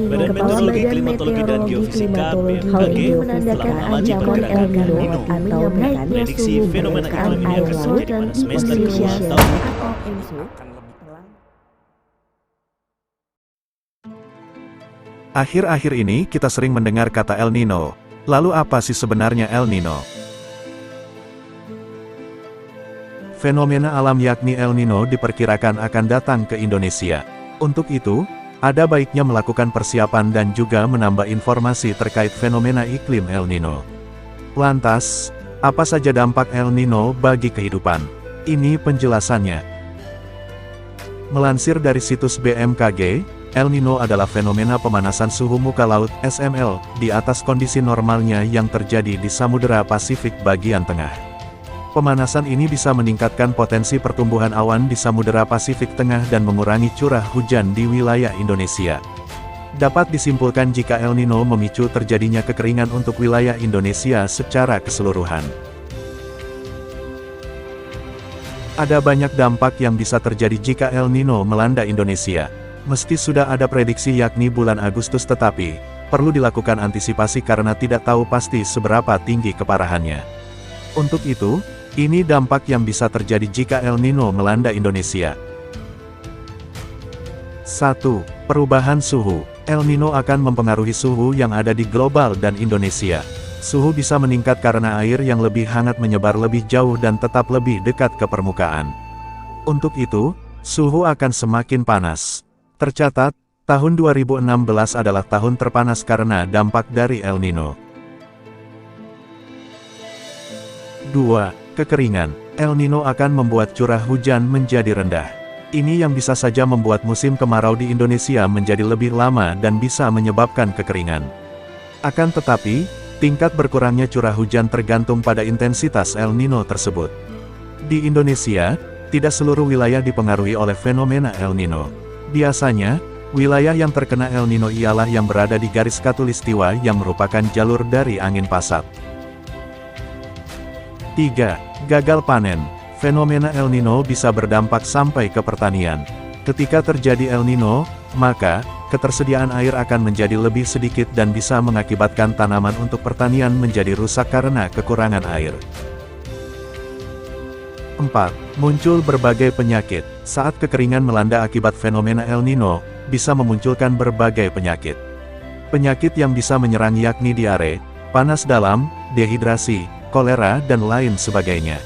Badan Meteorologi, Klimatologi, dan Geofisika (BMKG) telah mengamati pergerakan El Nino atau prediksi fenomena iklim ini akan terjadi pada semester kedua tahun ini. Akhir-akhir ini kita sering mendengar kata El Nino. Lalu apa sih sebenarnya El Nino? Fenomena alam yakni El Nino diperkirakan akan datang ke Indonesia. Untuk itu, ada baiknya melakukan persiapan dan juga menambah informasi terkait fenomena iklim El Nino. Lantas, apa saja dampak El Nino bagi kehidupan? Ini penjelasannya. Melansir dari situs BMKG, El Nino adalah fenomena pemanasan suhu muka laut (SML) di atas kondisi normalnya yang terjadi di Samudera Pasifik bagian tengah. Pemanasan ini bisa meningkatkan potensi pertumbuhan awan di Samudera Pasifik Tengah dan mengurangi curah hujan di wilayah Indonesia. Dapat disimpulkan jika El Nino memicu terjadinya kekeringan untuk wilayah Indonesia secara keseluruhan. Ada banyak dampak yang bisa terjadi jika El Nino melanda Indonesia. Meski sudah ada prediksi yakni bulan Agustus, tetapi perlu dilakukan antisipasi karena tidak tahu pasti seberapa tinggi keparahannya. Untuk itu, ini dampak yang bisa terjadi jika El Nino melanda Indonesia. 1. Perubahan suhu. El Nino akan mempengaruhi suhu yang ada di global dan Indonesia. Suhu bisa meningkat karena air yang lebih hangat menyebar lebih jauh dan tetap lebih dekat ke permukaan. Untuk itu, suhu akan semakin panas. Tercatat, tahun 2016 adalah tahun terpanas karena dampak dari El Nino. 2. Kekeringan. El Nino akan membuat curah hujan menjadi rendah. Ini yang bisa saja membuat musim kemarau di Indonesia menjadi lebih lama dan bisa menyebabkan kekeringan. Akan tetapi, tingkat berkurangnya curah hujan tergantung pada intensitas El Nino tersebut. Di Indonesia, tidak seluruh wilayah dipengaruhi oleh fenomena El Nino. Biasanya, wilayah yang terkena El Nino ialah yang berada di garis khatulistiwa yang merupakan jalur dari angin pasat. 3. Gagal panen. Fenomena El Nino bisa berdampak sampai ke pertanian. Ketika terjadi El Nino, maka ketersediaan air akan menjadi lebih sedikit dan bisa mengakibatkan tanaman untuk pertanian menjadi rusak karena kekurangan air. 4. Muncul berbagai penyakit. Saat kekeringan melanda akibat fenomena El Nino, bisa memunculkan berbagai penyakit. Penyakit yang bisa menyerang yakni diare, panas dalam, dehidrasi, kolera dan lain sebagainya.